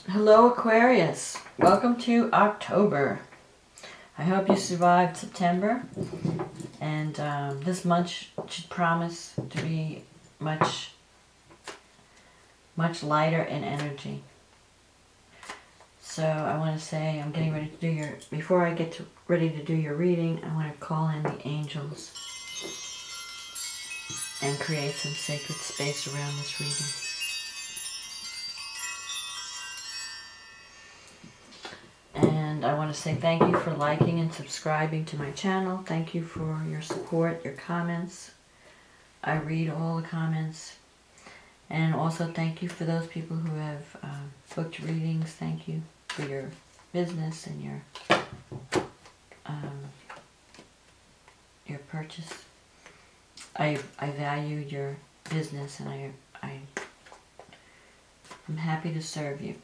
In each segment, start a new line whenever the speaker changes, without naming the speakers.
Hello Aquarius, welcome to October. I hope you survived September, and this month should promise to be much lighter in energy. So I want to say I'm getting ready to do before I get ready to do your reading, I want to call in the angels and create some sacred space around this reading. And I want to say thank you for liking and subscribing to my channel. Thank you for your support, your comments. I read all the comments. And also thank you for those people who have booked readings. Thank you for your business and your purchase. I value your business, and I'm happy to serve you.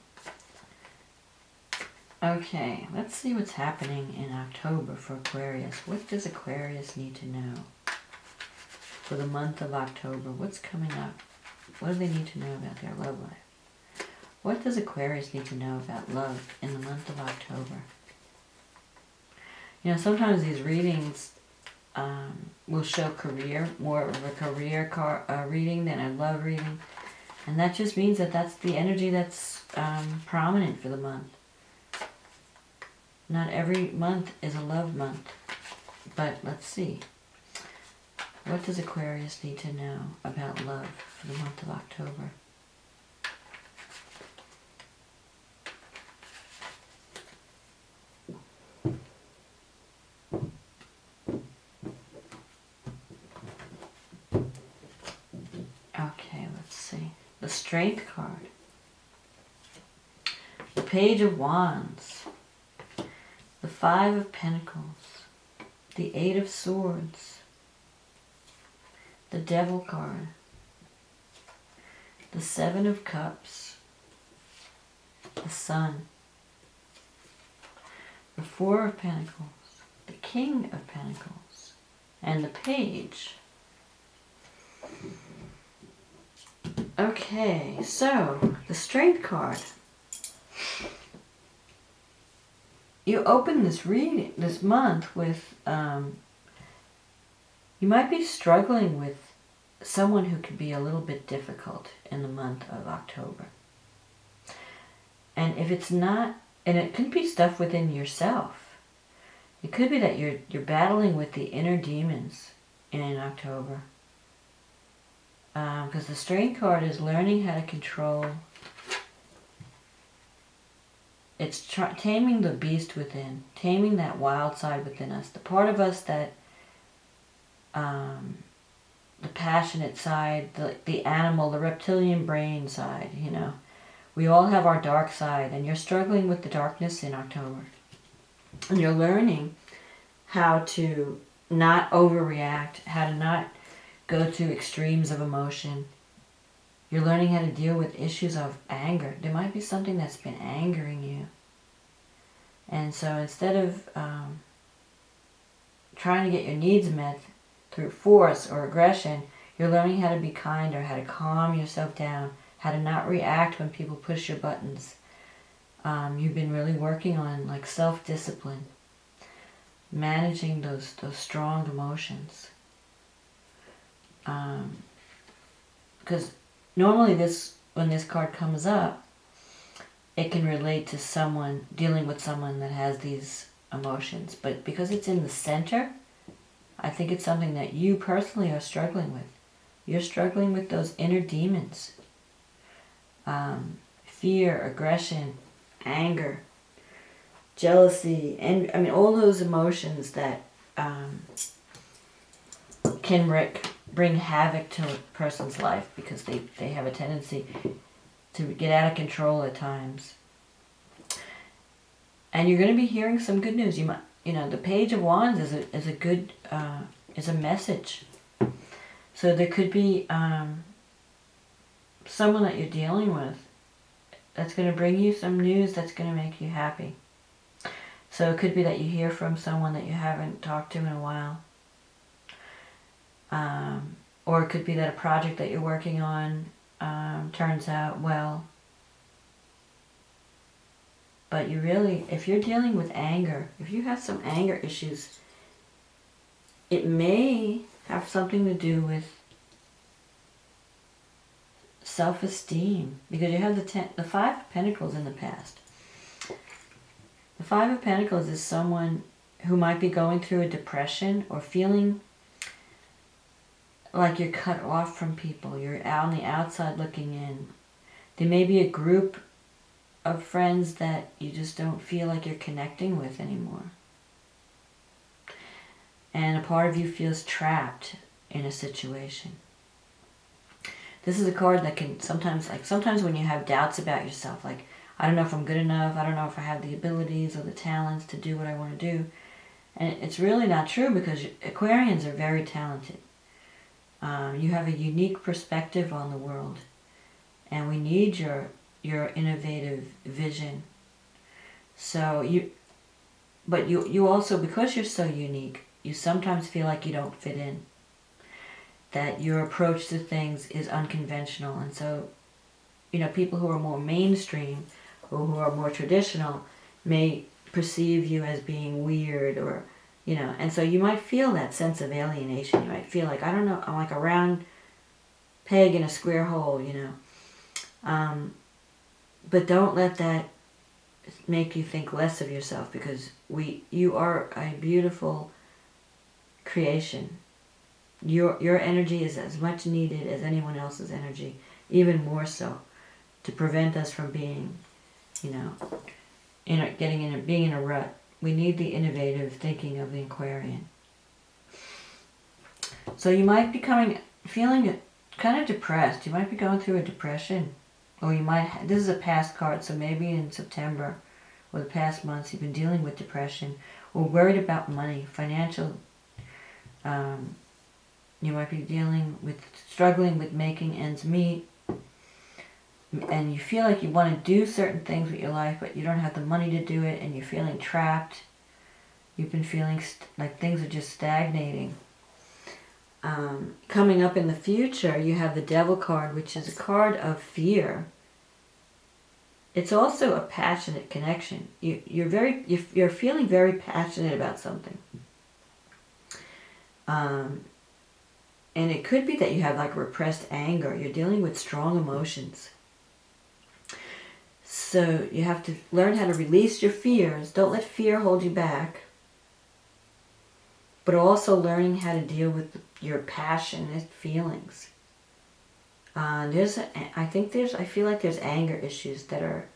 Okay, let's see what's happening in October for Aquarius. What does Aquarius need to know for the month of October? What's coming up? What do they need to know about their love life? What does Aquarius need to know about love in the month of October? You know, sometimes these readings will show career, more of a career reading than a love reading. And that just means that that's the energy that's prominent for the month. Not every month is a love month, but let's see. What does Aquarius need to know about love for the month of October? Okay, let's see. The Strength card. The Page of Wands. The Five of Pentacles, the Eight of Swords, the Devil card, the Seven of Cups, the Sun, the Four of Pentacles, the King of Pentacles, and the Page. Okay, so the Strength card. You open this reading this month with, you might be struggling with someone who could be a little bit difficult in the month of October. And if it's not, and it could be stuff within yourself. It could be that you're battling with the inner demons in October. Because the Strength card is learning how to control. It's taming the beast within, taming that wild side within us, the part of us that, the passionate side, the animal, the reptilian brain side, you know. We all have our dark side, and you're struggling with the darkness in October. And you're learning how to not overreact, how to not go to extremes of emotion. You're learning how to deal with issues of anger. There might be something that's been angering you. And so instead of trying to get your needs met through force or aggression, you're learning how to be kinder, how to calm yourself down, how to not react when people push your buttons. You've been really working on like self-discipline, managing those strong emotions. Because normally when this card comes up, it can relate to someone, dealing with someone that has these emotions. But because it's in the center, I think it's something that you personally are struggling with. You're struggling with those inner demons. Fear, aggression, anger, jealousy, and I mean all those emotions that can bring havoc to a person's life because they have a tendency to get out of control at times. And you're going to be hearing some good news. You know, the Page of Wands is a good is a message. So there could be someone that you're dealing with that's going to bring you some news that's going to make you happy. So it could be that you hear from someone that you haven't talked to in a while. Or it could be that a project that you're working on turns out well. But you really, if you're dealing with anger, if you have some anger issues, it may have something to do with self-esteem, because you have the Five of Pentacles in the past. The Five of Pentacles is someone who might be going through a depression or feeling like you're cut off from people. You're out on the outside looking in. There may be a group of friends that you just don't feel like you're connecting with anymore. And a part of you feels trapped in a situation. This is a card that can sometimes when you have doubts about yourself, like, I don't know if I'm good enough, I don't know if I have the abilities or the talents to do what I want to do. And it's really not true, because Aquarians are very talented. You have a unique perspective on the world, and we need your innovative vision. So you also, because you're so unique, you sometimes feel like you don't fit in, that your approach to things is unconventional. And so, people who are more mainstream or who are more traditional may perceive you as being weird, or, and so you might feel that sense of alienation. You might feel like, I don't know, I'm like a round peg in a square hole, but don't let that make you think less of yourself, because you are a beautiful creation. Your energy is as much needed as anyone else's energy, even more so, to prevent us from being, being in a rut. We need the innovative thinking of the Aquarian. So you might be feeling kind of depressed. You might be going through a depression, or this is a past card, so maybe in September or the past months you've been dealing with depression, or worried about money, financial. You might be struggling with making ends meet, and you feel like you want to do certain things with your life, but you don't have the money to do it, and you're feeling trapped. You've been feeling like things are just stagnating. Coming up in the future, you have the Devil card, which is a card of fear. It's also a passionate connection. You're feeling very passionate about something. And it could be that you have like repressed anger. You're dealing with strong emotions. So you have to learn how to release your fears. Don't let fear hold you back. But also learning how to deal with your passionate feelings. I feel like there's anger issues that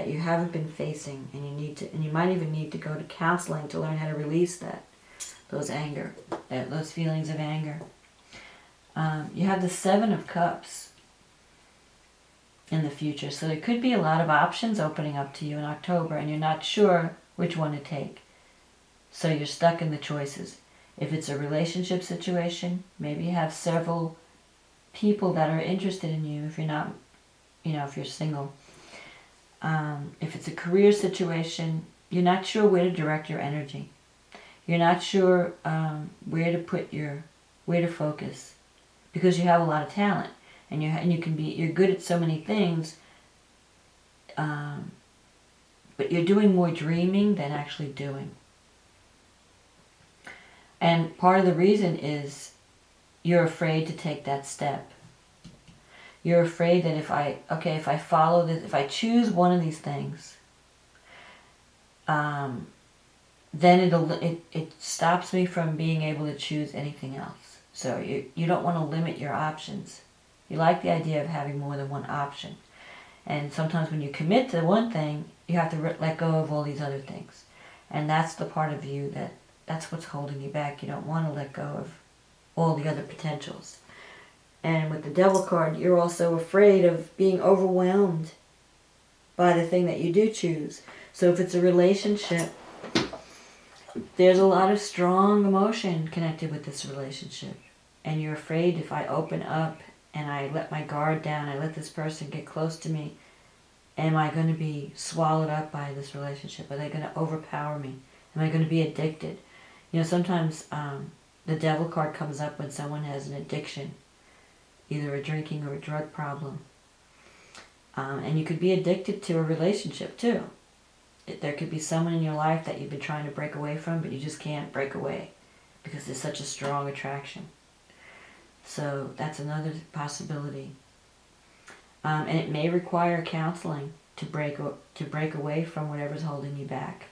you haven't been facing, and you might even need to go to counseling to learn how to release those feelings of anger. You have the Seven of Cups in the future, so there could be a lot of options opening up to you in October, and you're not sure which one to take. So you're stuck in the choices. If it's a relationship situation, maybe you have several people that are interested in you if you're not, if you're single. If it's a career situation, you're not sure where to direct your energy. You're not sure where to focus, because you have a lot of talent, and you're good at so many things, but you're doing more dreaming than actually doing. And part of the reason is you're afraid to take that step. You're afraid that if I follow this, if I choose one of these things, then it stops me from being able to choose anything else. So you don't want to limit your options. You like the idea of having more than one option. And sometimes when you commit to one thing, you have to let go of all these other things. And that's the part of you that's what's holding you back. You don't want to let go of all the other potentials. And with the Devil card, you're also afraid of being overwhelmed by the thing that you do choose. So if it's a relationship, there's a lot of strong emotion connected with this relationship. And you're afraid, if I open up and I let my guard down, I let this person get close to me, am I going to be swallowed up by this relationship? Are they going to overpower me? Am I going to be addicted? Sometimes the Devil card comes up when someone has an addiction, either a drinking or a drug problem. And you could be addicted to a relationship too. there could be someone in your life that you've been trying to break away from, but you just can't break away because there's such a strong attraction. So that's another possibility. And it may require counseling to break away from whatever's holding you back.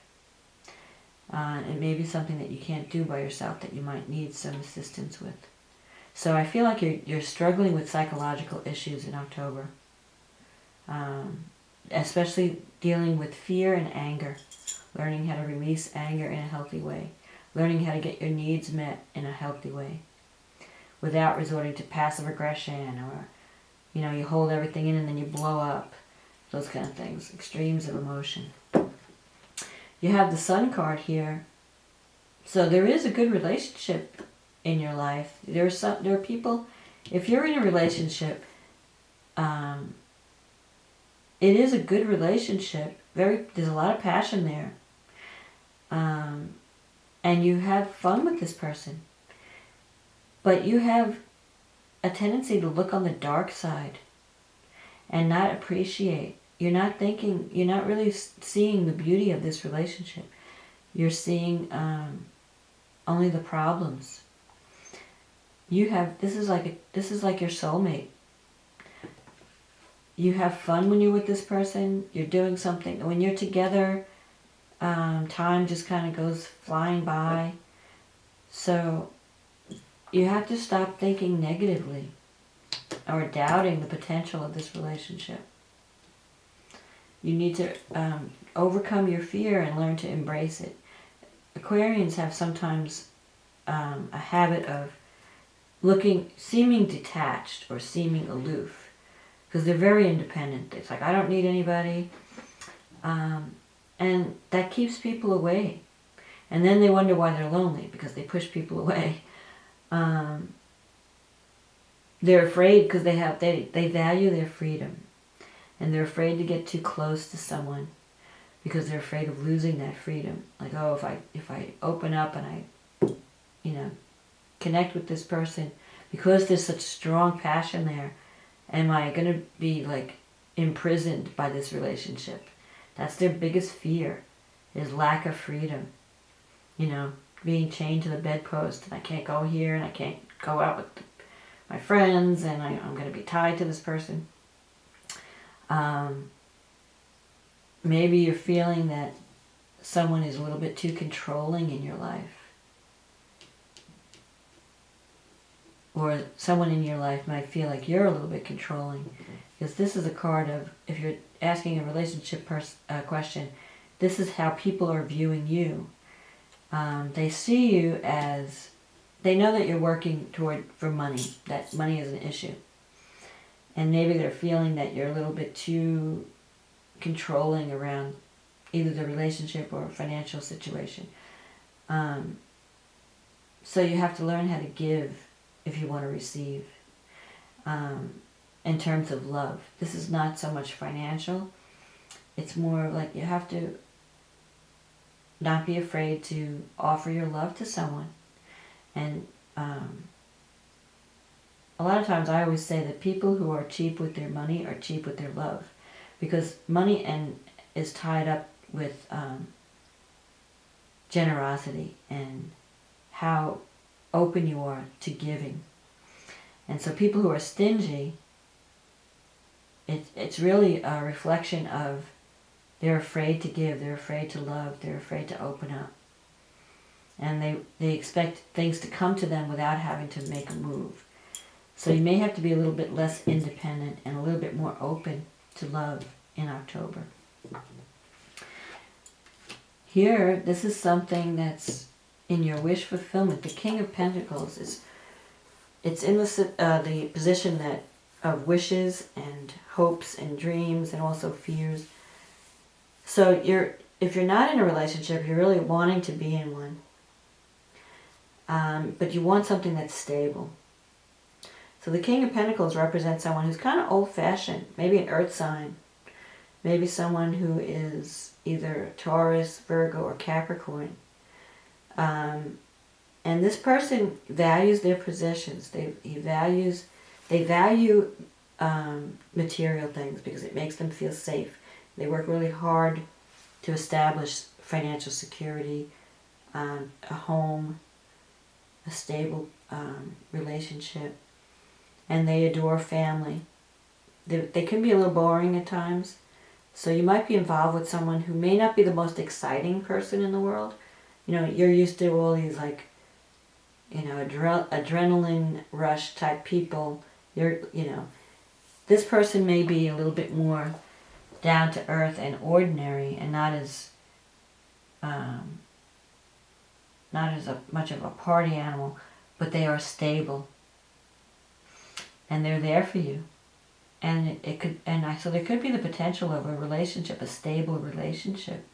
It may be something that you can't do by yourself that you might need some assistance with. So I feel like you're struggling with psychological issues in October. Especially dealing with fear and anger. Learning how to release anger in a healthy way. Learning how to get your needs met in a healthy way. Without resorting to passive aggression or, you hold everything in and then you blow up. Those kind of things. Extremes of emotion. You have the Sun card here. So there is a good relationship in your life. There are people, if you're in a relationship, it is a good relationship. There's a lot of passion there. And you have fun with this person. But you have a tendency to look on the dark side and not appreciate. You're not really seeing the beauty of this relationship. You're seeing only the problems. This is like your soulmate. You have fun when you're with this person. You're doing something. When you're together, time just kind of goes flying by. So you have to stop thinking negatively or doubting the potential of this relationship. You need to overcome your fear and learn to embrace it. Aquarians have sometimes a habit of seeming detached or seeming aloof because they're very independent. It's like, I don't need anybody. And that keeps people away. And then they wonder why they're lonely because they push people away. They're afraid because they value their freedom. And they're afraid to get too close to someone because they're afraid of losing that freedom. Like, oh, if I open up and I, connect with this person, because there's such strong passion there, am I going to be like imprisoned by this relationship? That's their biggest fear, is lack of freedom. Being chained to the bedpost, and I can't go here and I can't go out with my friends, and I'm going to be tied to this person. Maybe you're feeling that someone is a little bit too controlling in your life. Or someone in your life might feel like you're a little bit controlling. Because this is a card of, if you're asking a relationship question, this is how people are viewing you. They see you as, they know that you're working for money, that money is an issue. And maybe they're feeling that you're a little bit too controlling around either the relationship or financial situation. So you have to learn how to give if you want to receive. In terms of love, this is not so much financial. It's more like you have to not be afraid to offer your love to someone. And a lot of times I always say that people who are cheap with their money are cheap with their love, because money is tied up with generosity and how open you are to giving. And so people who are stingy, it's really a reflection of they're afraid to give, they're afraid to love, they're afraid to open up. And they expect things to come to them without having to make a move. So you may have to be a little bit less independent and a little bit more open to love in October. Here, this is something that's in your wish fulfillment. The King of Pentacles it's in the position of wishes and hopes and dreams and also fears. So if you're not in a relationship, you're really wanting to be in one. But you want something that's stable. So the King of Pentacles represents someone who's kind of old-fashioned, maybe an earth sign, maybe someone who is either Taurus, Virgo, or Capricorn. And this person values their possessions. They value material things because it makes them feel safe. They work really hard to establish financial security, a home, a stable relationship, and they adore family. They can be a little boring at times, so you might be involved with someone who may not be the most exciting person in the world. You know, you're used to all these like, you know, adrenaline rush type people. This person may be a little bit more down to earth and ordinary, and not as much of a party animal, but they are stable, and they're there for you. And so there could be the potential of a relationship, a stable relationship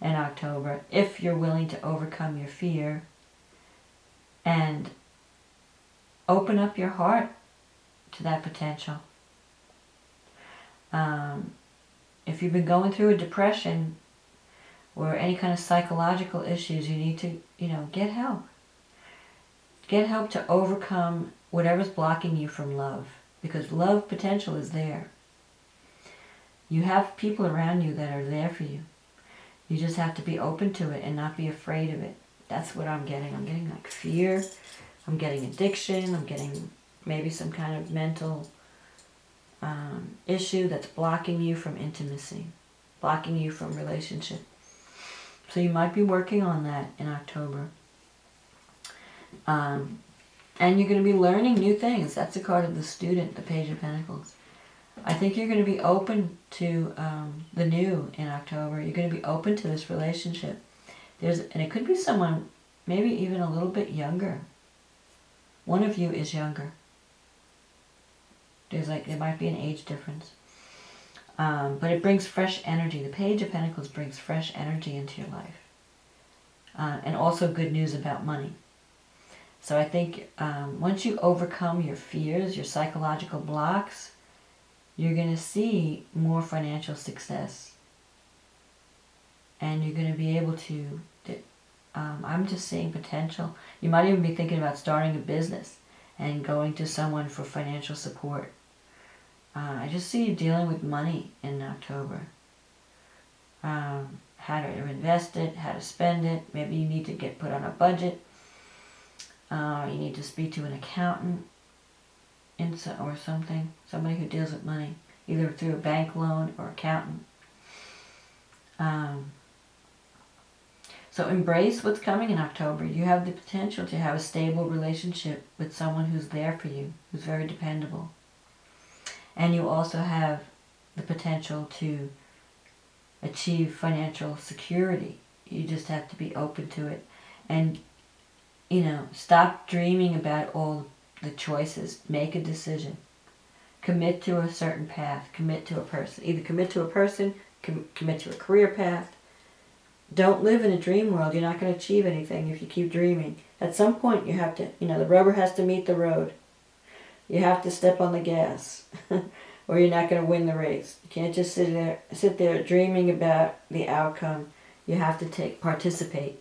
in October, if you're willing to overcome your fear and open up your heart to that potential. If you've been going through a depression or any kind of psychological issues, you need to, get help. Get help to overcome whatever's blocking you from love, because love potential is there. You have people around you that are there for you. You just have to be open to it and not be afraid of it. That's what I'm getting. I'm getting like fear. I'm getting addiction. I'm getting maybe some kind of mental issue that's blocking you from intimacy, blocking you from relationship. So you might be working on that in October. And you're going to be learning new things. That's the card of the student, the Page of Pentacles. I think you're going to be open to the new in October. You're going to be open to this relationship. And it could be someone maybe even a little bit younger. One of you is younger. There might be an age difference. But it brings fresh energy. The Page of Pentacles brings fresh energy into your life. And also good news about money. So I think once you overcome your fears, your psychological blocks, you're going to see more financial success. And you're going to be able to, I'm just seeing potential. You might even be thinking about starting a business and going to someone for financial support. I just see you dealing with money in October. How to invest it, how to spend it. Maybe you need to get put on a budget. You need to speak to an accountant or something. Somebody who deals with money, either through a bank loan or accountant. So embrace what's coming in October. You have the potential to have a stable relationship with someone who's there for you, who's very dependable. And you also have the potential to achieve financial security. You just have to be open to it. And, stop dreaming about all the choices. Make a decision. Commit to a certain path. Commit to a person. Either commit to a person, commit to a career path. Don't live in a dream world. You're not going to achieve anything if you keep dreaming. At some point you have to, the rubber has to meet the road. You have to step on the gas or you're not going to win the race. You can't just sit there dreaming about the outcome. You have to participate.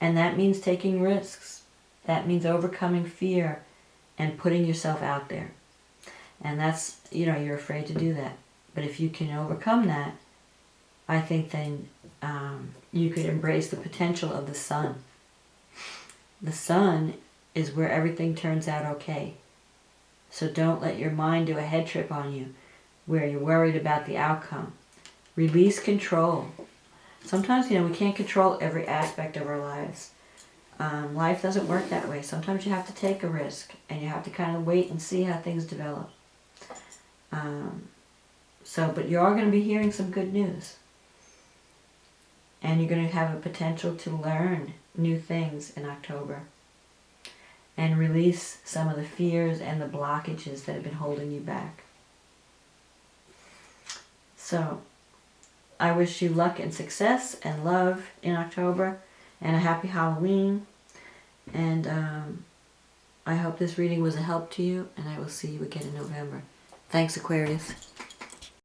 And that means taking risks. That means overcoming fear and putting yourself out there. And that's, you're afraid to do that. But if you can overcome that, I think then you could embrace the potential of the sun. The sun is where everything turns out okay. So don't let your mind do a head trip on you where you're worried about the outcome. Release control. Sometimes, we can't control every aspect of our lives. Life doesn't work that way. Sometimes you have to take a risk and you have to kind of wait and see how things develop. But you are going to be hearing some good news. And you're going to have a potential to learn new things in October. And release some of the fears and the blockages that have been holding you back. So, I wish you luck and success and love in October. And a happy Halloween. And I hope this reading was a help to you. And I will see you again in November. Thanks, Aquarius.